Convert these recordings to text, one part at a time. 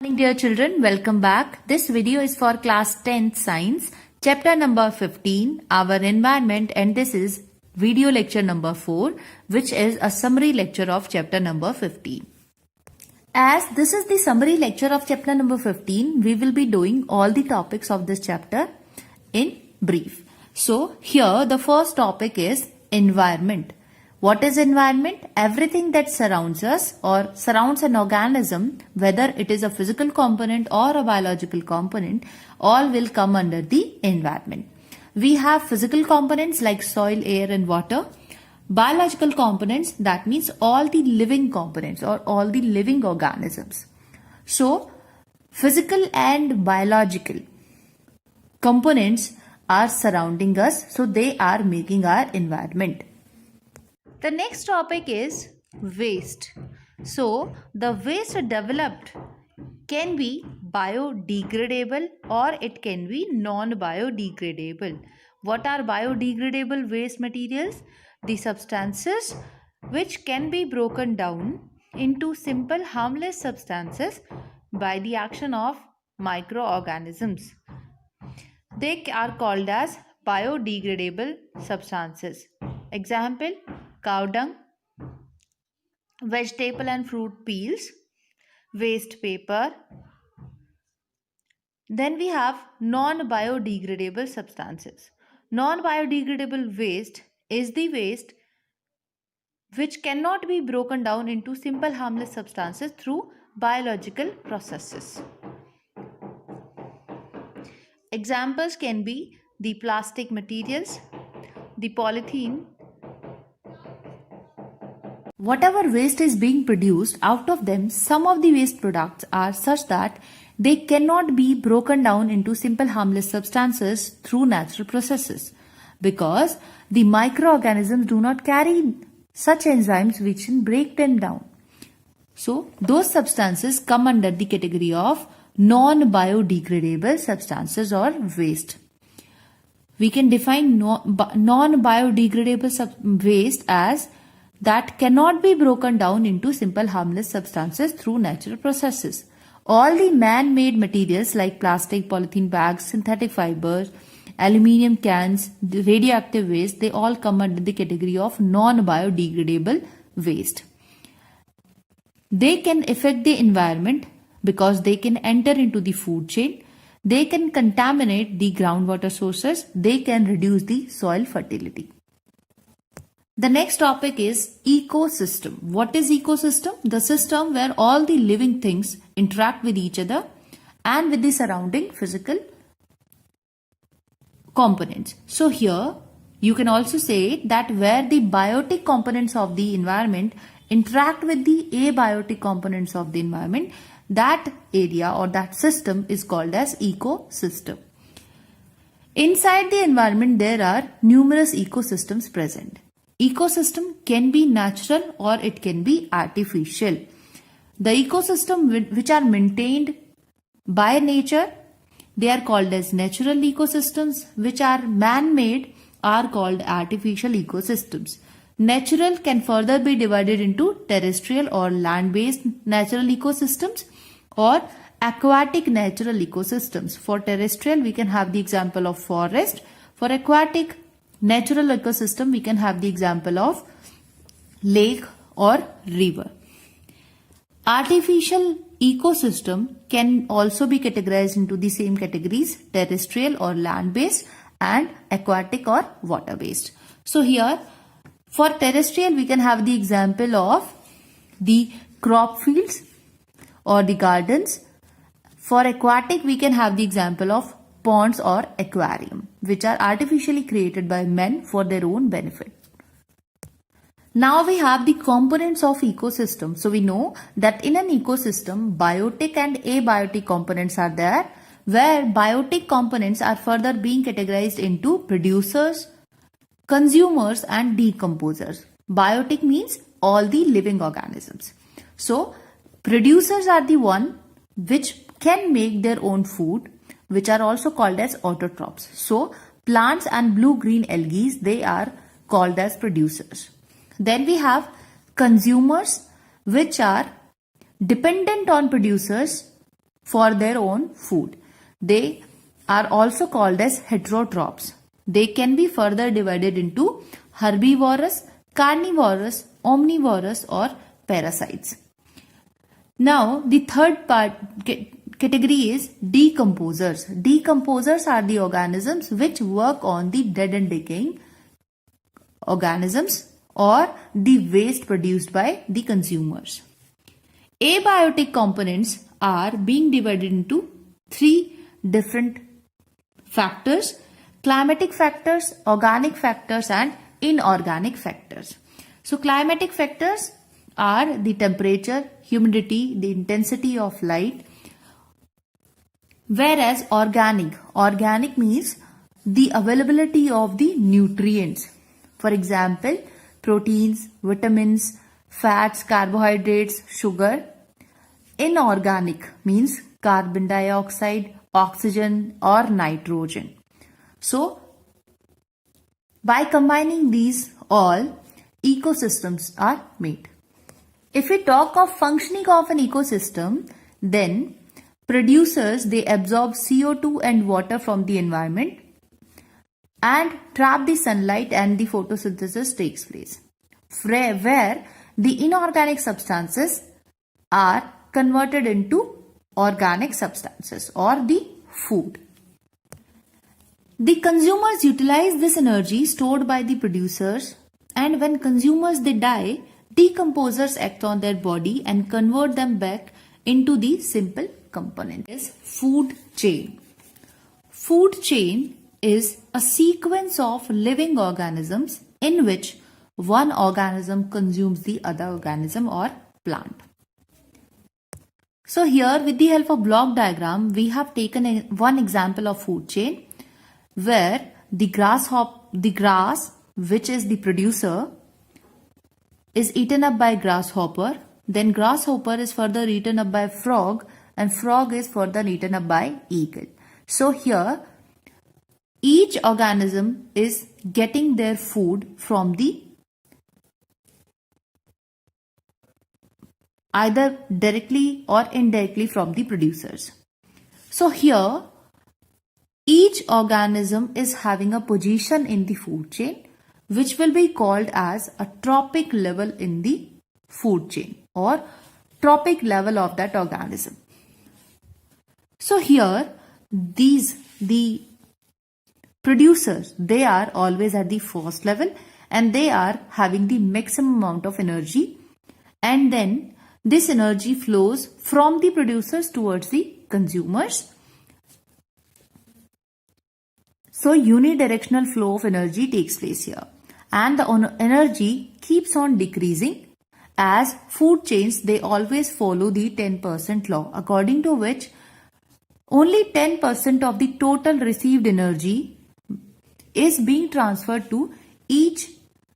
Morning dear children, welcome back. This video is for class 10th science, chapter number 15, our environment, and this is video lecture number 4, which is a summary lecture of chapter number 15. As this is the summary lecture of chapter number 15, we will be doing all the topics of this chapter in brief. So here the first topic is environment. What is environment? Everything that surrounds us or surrounds an organism, whether it is a physical component or a biological component, all will come under the environment. We have physical components like soil, air and water. Biological components, that means all the living components or all the living organisms. So, physical and biological components are surrounding us, so they are making our environment. The next topic is waste. So, the waste developed can be biodegradable or it can be non-biodegradable. What are biodegradable waste materials? The substances which can be broken down into simple harmless substances by the action of microorganisms. They are called as biodegradable substances. Example: cow dung, vegetable and fruit peels, waste paper. Then we have non-biodegradable substances. Non-biodegradable waste is the waste which cannot be broken down into simple harmless substances through biological processes. Examples can be the plastic materials, the polythene. Whatever waste is being produced, out of them, some of the waste products are such that they cannot be broken down into simple harmless substances through natural processes because the microorganisms do not carry such enzymes which can break them down. So, those substances come under the category of non-biodegradable substances or waste. We can define non-biodegradable waste as that cannot be broken down into simple harmless substances through natural processes. All the man-made materials like plastic, polythene bags, synthetic fibers, aluminium cans, radioactive waste, they all come under the category of non-biodegradable waste. They can affect the environment because they can enter into the food chain, they can contaminate the groundwater sources, they can reduce the soil fertility. The next topic is ecosystem. What is ecosystem? The system where all the living things interact with each other and with the surrounding physical components. So here you can also say that where the biotic components of the environment interact with the abiotic components of the environment, that area or that system is called as ecosystem. Inside the environment there are numerous ecosystems present. Ecosystem can be natural or it can be artificial. The ecosystem which are maintained by nature, they are called as natural ecosystems. Which are man-made are called artificial ecosystems. Natural can further be divided into terrestrial or land-based natural ecosystems or aquatic natural ecosystems. For terrestrial, we can have the example of forest. For aquatic natural ecosystem, we can have the example of lake or river. Artificial ecosystem can also be categorized into the same categories: terrestrial or land-based and aquatic or water-based. So here, for terrestrial, we can have the example of the crop fields or the gardens. For aquatic, we can have the example of ponds or aquarium, which are artificially created by men for their own benefit. Now we have the components of ecosystem. So we know that in an ecosystem, biotic and abiotic components are there, where biotic components are further being categorized into producers, consumers and decomposers. Biotic means all the living organisms. So producers are the one which can make their own food, which are also called as autotrophs. So plants and blue-green algae, they are called as producers. Then we have consumers, which are dependent on producers for their own food. They are also called as heterotrophs. They can be further divided into herbivorous, carnivorous, omnivorous or parasites. Now the third category is decomposers. Decomposers are the organisms which work on the dead and decaying organisms or the waste produced by the consumers. Abiotic components are being divided into three different factors: climatic factors, organic factors and inorganic factors. So climatic factors are the temperature, humidity, the intensity of light, whereas organic means the availability of the nutrients. For example, proteins, vitamins, fats, carbohydrates, sugar. Inorganic means carbon dioxide, oxygen or nitrogen. So, by combining these all, ecosystems are made. If we talk of functioning of an ecosystem, then producers, they absorb CO2 and water from the environment and trap the sunlight and the photosynthesis takes place, where the inorganic substances are converted into organic substances or the food. The consumers utilize this energy stored by the producers, and when consumers they die, decomposers act on their body and convert them back into the simple component. Is food chain. Food chain is a sequence of living organisms in which one organism consumes the other organism or plant. So here with the help of block diagram, we have taken one example of food chain where the grass, which is the producer, is eaten up by grasshopper. Then grasshopper is further eaten up by frog and frog is further eaten up by eagle. So here each organism is getting their food from the either directly or indirectly from the producers. So here each organism is having a position in the food chain which will be called as a trophic level in the food chain or trophic level of that organism. So here the producers, they are always at the first level and they are having the maximum amount of energy, and then this energy flows from the producers towards the consumers. So unidirectional flow of energy takes place here, and the energy keeps on decreasing as food chains, they always follow the 10% law, according to which only 10% of the total received energy is being transferred to each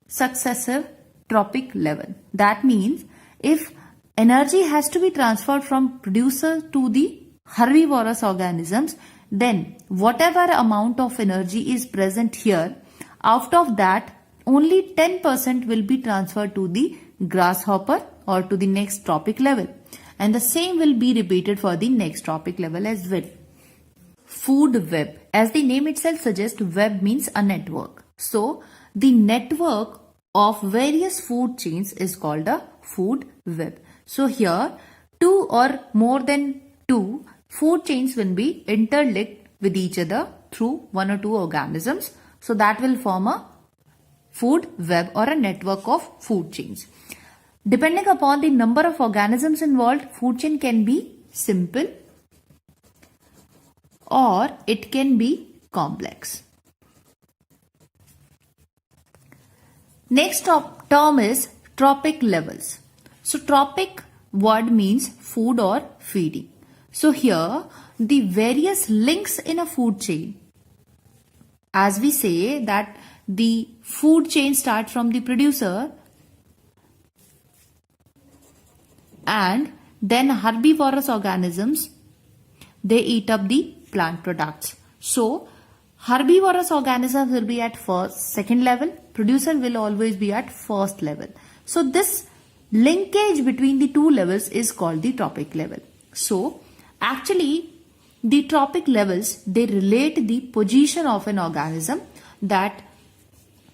successive trophic level. That means if energy has to be transferred from producer to the herbivorous organisms, then whatever amount of energy is present here, out of that only 10% will be transferred to the grasshopper or to the next trophic level, and the same will be repeated for the next trophic level as well. Food web. As the name itself suggests, web means a network. So the network of various food chains is called a food web. So here 2 or more than 2 food chains will be interlinked with each other through 1 or 2 organisms. So that will form a food web or a network of food chains. Depending upon the number of organisms involved, food chain can be simple or it can be complex. Next term is trophic levels. So trophic word means food or feeding. So here the various links in a food chain, as we say that the food chain starts from the producer and then herbivorous organisms, they eat up the plant products. So herbivorous organisms will be at second level, producer will always be at first level. So this linkage between the two levels is called the trophic level. So Actually, the trophic levels, they relate the position of an organism, that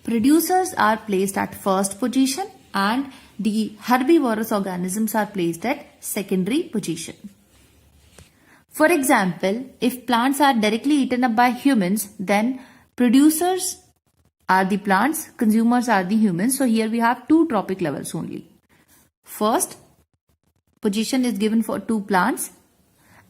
producers are placed at first position and the herbivorous organisms are placed at secondary position. For example, if plants are directly eaten up by humans, then producers are the plants, consumers are the humans. So here we have two trophic levels only. First position is given for two plants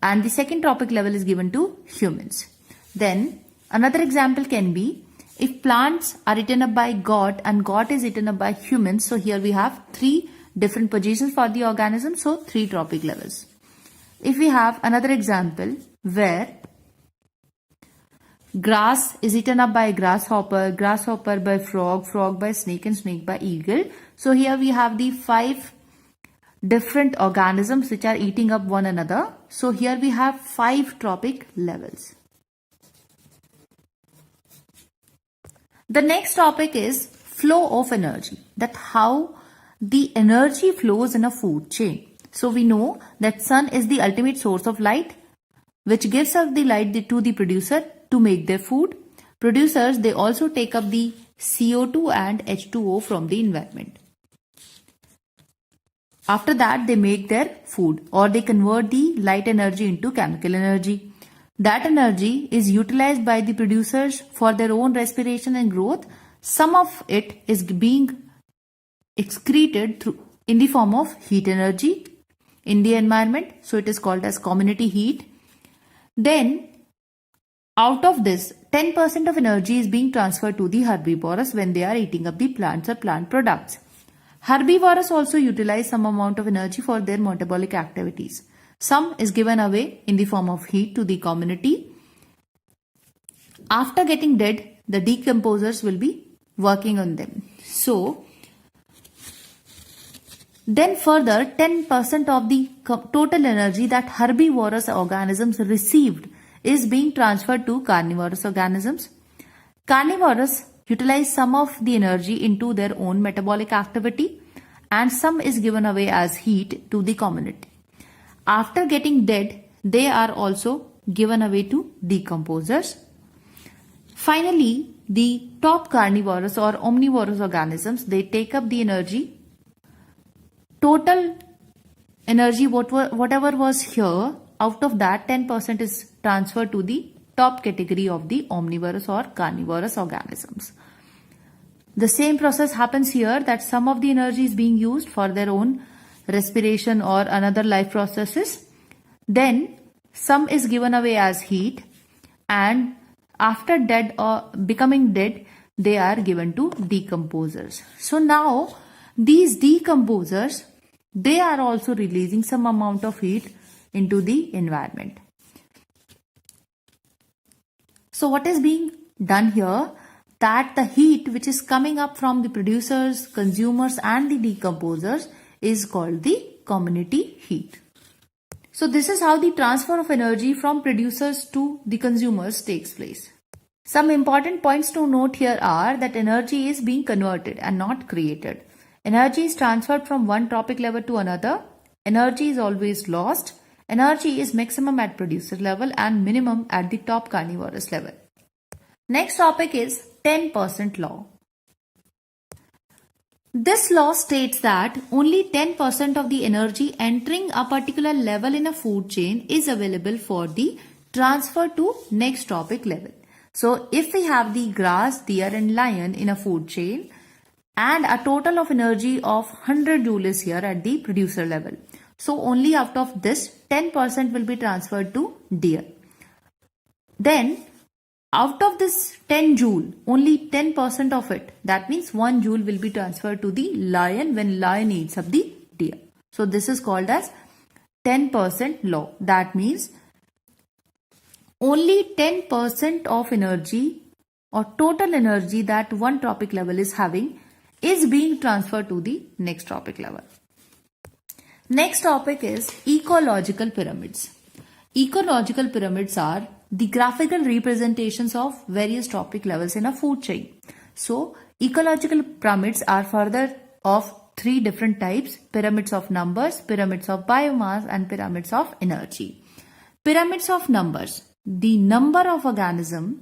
and the second trophic level is given to humans. Then another example can be if plants are eaten up by goat and goat is eaten up by humans. So here we have three different positions for the organism. So three trophic levels. If we have another example where grass is eaten up by grasshopper, grasshopper by frog, frog by snake and snake by eagle. So here we have the five different organisms which are eating up one another. So here we have five trophic levels. The next topic is flow of energy, that how the energy flows in a food chain. So we know that sun is the ultimate source of light, which gives us the light to the producer to make their food. Producers, they also take up the CO2 and H2O from the environment. After that, they make their food or they convert the light energy into chemical energy. That energy is utilized by the producers for their own respiration and growth. Some of it is being excreted in the form of heat energy in the environment. So it is called as community heat. Then out of this, 10% of energy is being transferred to the herbivores when they are eating up the plants or plant products. Herbivores also utilize some amount of energy for their metabolic activities. Some is given away in the form of heat to the community. After getting dead, the decomposers will be working on them. So, then further 10% of the total energy that herbivorous organisms received is being transferred to carnivorous organisms. Carnivores utilize some of the energy into their own metabolic activity and some is given away as heat to the community. After getting dead, they are also given away to decomposers. Finally, the top carnivorous or omnivorous organisms, they take up the energy. Total energy, whatever was here, out of that 10% is transferred to the top category of the omnivorous or carnivorous organisms. The same process happens here, that some of the energy is being used for their own respiration or another life processes. Then some is given away as heat and after dead or becoming dead, they are given to decomposers. So now these decomposers, they are also releasing some amount of heat into the environment. So what is being done here? That the heat which is coming up from the producers, consumers and the decomposers is called the community heat. So this is how the transfer of energy from producers to the consumers takes place. Some important points to note here are that energy is being converted and not created. Energy is transferred from one trophic level to another. Energy is always lost. Energy is maximum at producer level and minimum at the top carnivorous level. Next topic is 10% law. This law states that only 10% of the energy entering a particular level in a food chain is available for the transfer to next trophic level. So if we have the grass, deer and lion in a food chain and a total of energy of 100 joule is here at the producer level. So only out of this 10% will be transferred to deer. Then out of this 10 joule, only 10% of it, that means 1 joule will be transferred to the lion when lion eats up the deer. So this is called as 10% law. That means only 10% of energy or total energy that one trophic level is having is being transferred to the next trophic level. Next topic is ecological pyramids. Ecological pyramids are the graphical representations of various trophic levels in a food chain. So, ecological pyramids are further of three different types: pyramids of numbers, pyramids of biomass and pyramids of energy. Pyramids of numbers. The number of organisms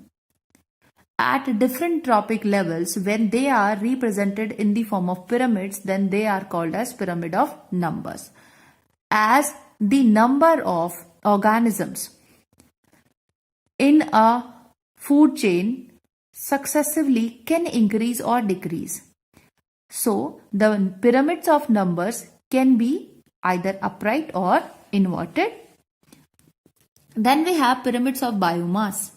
at different trophic levels, when they are represented in the form of pyramids, then they are called as pyramid of numbers. As the number of organisms in a food chain successively can increase or decrease. So the pyramids of numbers can be either upright or inverted. Then we have pyramids of biomass.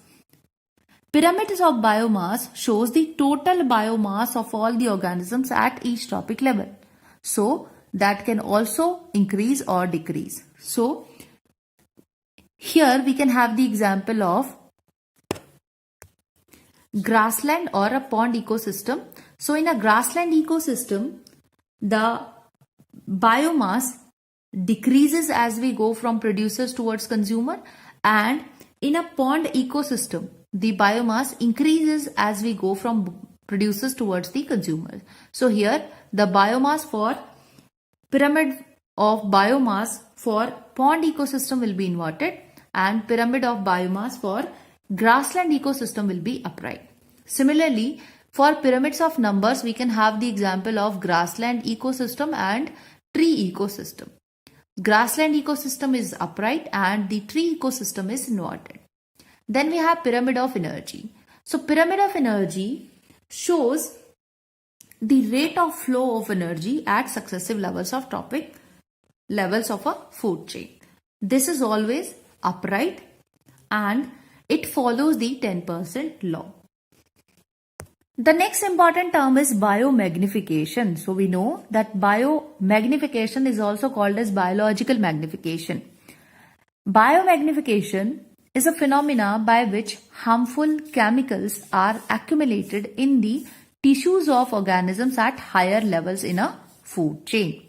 Pyramids of biomass shows the total biomass of all the organisms at each trophic level. So that can also increase or decrease. So here we can have the example of grassland or a pond ecosystem. So in a grassland ecosystem, the biomass decreases as we go from producers towards consumer, and in a pond ecosystem, the biomass increases as we go from producers towards the consumer. So here the biomass for pyramid of biomass for pond ecosystem will be inverted, and pyramid of biomass for grassland ecosystem will be upright. Similarly, for pyramids of numbers, we can have the example of grassland ecosystem and tree ecosystem. Grassland ecosystem is upright and the tree ecosystem is inverted. Then we have pyramid of energy. So pyramid of energy shows the rate of flow of energy at successive levels of trophic levels of a food chain. This is always upright and it follows the 10% law. The next important term is biomagnification. So we know that biomagnification is also called as biological magnification. Biomagnification is a phenomena by which harmful chemicals are accumulated in the tissues of organisms at higher levels in a food chain.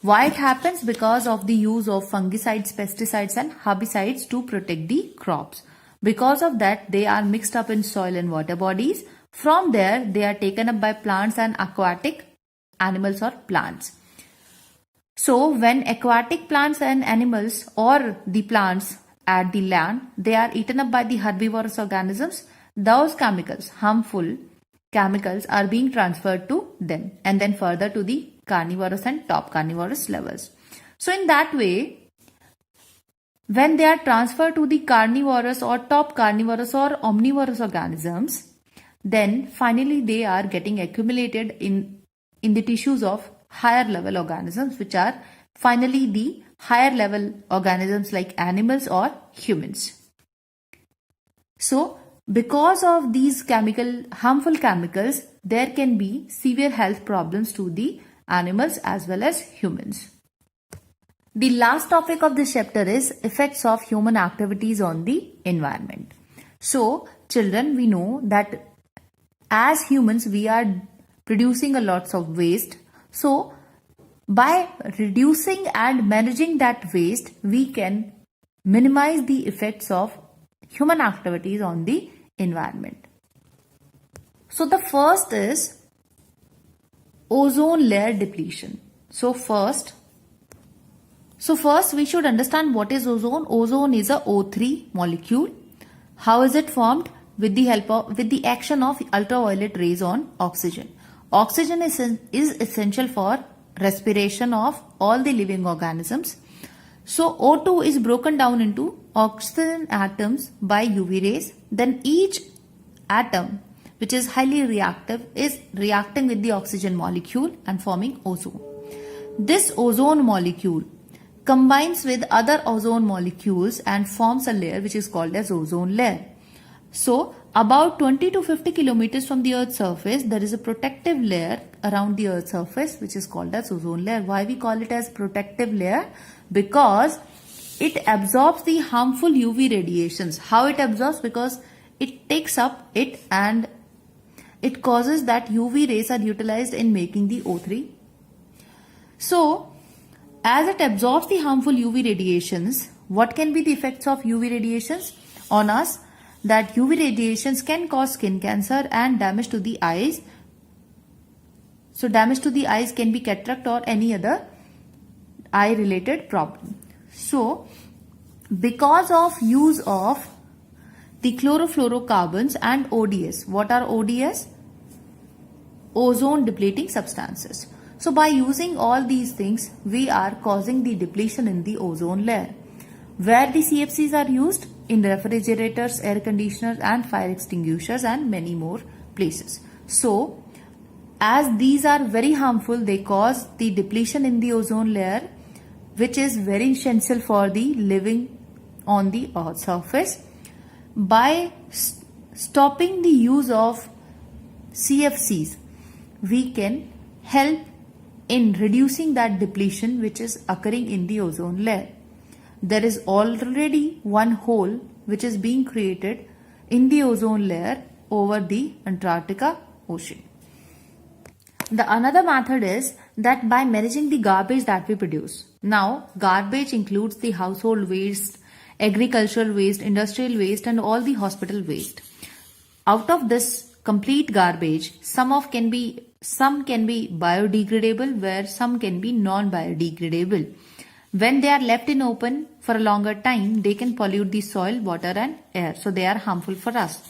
Why it happens? Because of the use of fungicides, pesticides and herbicides to protect the crops. Because of that, they are mixed up in soil and water bodies. From there, they are taken up by plants and aquatic animals or plants. So, when aquatic plants and animals or the plants at the land, they are eaten up by the herbivorous organisms, those chemicals, harmful chemicals, are being transferred to them and then further to the carnivorous and top carnivorous levels. So, in that way, when they are transferred to the carnivorous or top carnivorous or omnivorous organisms, then finally they are getting accumulated in the tissues of higher level organisms, which are finally the higher level organisms like animals or humans. So because of these harmful chemicals, there can be severe health problems to the animals as well as humans. The last topic of this chapter is effects of human activities on the environment. So children, we know that as humans, we are producing a lots of waste. So by reducing and managing that waste, we can minimize the effects of human activities on the environment. So the first is ozone layer depletion. So first we should understand what is ozone. Ozone is a O3 molecule. How is it formed? With the action of ultraviolet rays on oxygen. Oxygen is essential for respiration of all the living organisms. So O2 is broken down into oxygen atoms by UV rays. Then each atom, which is highly reactive, is reacting with the oxygen molecule and forming ozone. This ozone molecule combines with other ozone molecules and forms a layer which is called as ozone layer. So about 20 to 50 kilometers from the Earth's surface, there is a protective layer around the Earth's surface which is called as ozone layer. Why we call it as protective layer? Because it absorbs the harmful UV radiations. How it absorbs? Because it takes up it and it causes that UV rays are utilized in making the O3. So as it absorbs the harmful UV radiations, what can be the effects of UV radiations on us? That UV radiations can cause skin cancer and damage to the eyes. So damage to the eyes can be cataract or any other eye related problem. So Because of use of the chlorofluorocarbons and ODS. What are ODS? Ozone depleting substances. So by using all these things, we are causing the depletion in the ozone layer. Where the CFCs are used? In refrigerators, air conditioners and fire extinguishers and many more places. So as these are very harmful, they cause the depletion in the ozone layer, which is very essential for the living on the earth's surface. By stopping the use of CFCs, we can help in reducing that depletion which is occurring in the ozone layer. There is already one hole which is being created in the ozone layer over the Antarctica Ocean. The another method is that by managing the garbage that we produce. Now, garbage includes the household waste, agricultural waste, industrial waste and all the hospital waste. Out of this complete garbage, some can be biodegradable, where some can be non-biodegradable. When they are left in open for a longer time, they can pollute the soil, water and air. So they are harmful for us.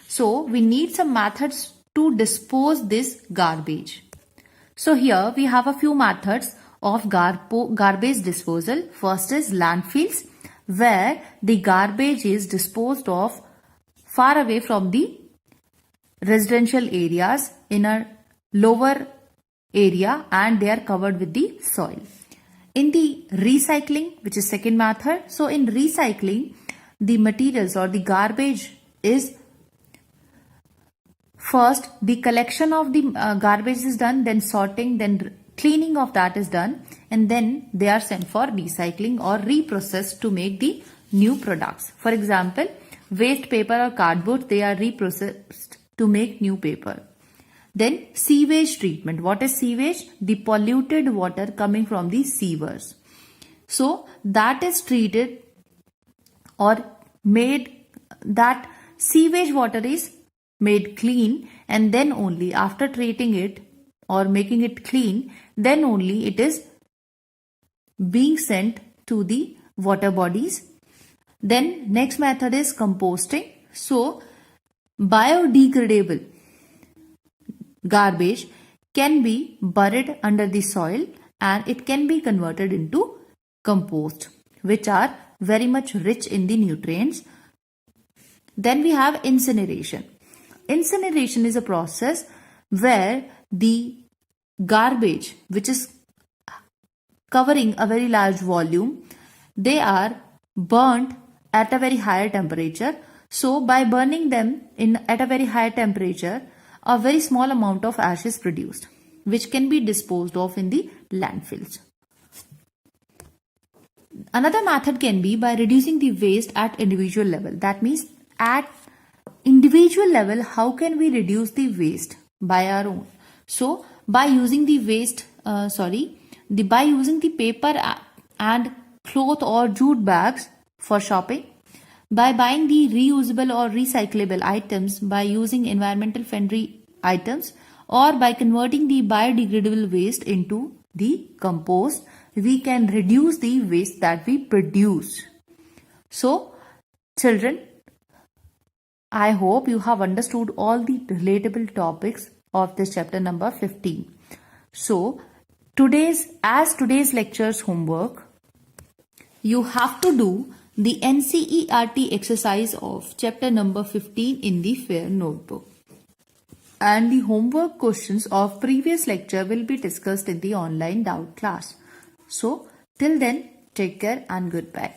So we need some methods to dispose this garbage. So here we have a few methods of garbage disposal. First is landfills, where the garbage is disposed of far away from the residential areas in a lower area and they are covered with the soil. In the recycling, which is second method, so in recycling, the materials or the garbage is first the collection of the garbage is done, then sorting, then cleaning of that is done, and then they are sent for recycling or reprocessed to make the new products. For example, waste paper or cardboard, they are reprocessed to make new paper. Then sewage treatment. What is sewage? The polluted water coming from the sewers. So that is treated or made, that sewage water is made clean, and then only after treating it or making it clean, then only it is being sent to the water bodies. Then next method is composting. So biodegradable garbage can be buried under the soil and it can be converted into compost, which are very much rich in the nutrients. Then we have incineration. Incineration is a process where the garbage, which is covering a very large volume, they are burnt at a very higher temperature. So by burning them at a very high temperature, a very small amount of ash is produced, which can be disposed of in the landfills. Another method can be by reducing the waste at individual level. That means at individual level, how can we reduce the waste by our own? So by using the by using the paper and cloth or jute bags for shopping, by buying the reusable or recyclable items, by using environmental friendly items, or by converting the biodegradable waste into the compost, we can reduce the waste that we produce. So children, I hope you have understood all the relatable topics of this chapter number 15. So today's lecture's homework, you have to do the NCERT exercise of chapter number 15 in the fair notebook. And the homework questions of previous lecture will be discussed in the online doubt class. So till then, take care and goodbye.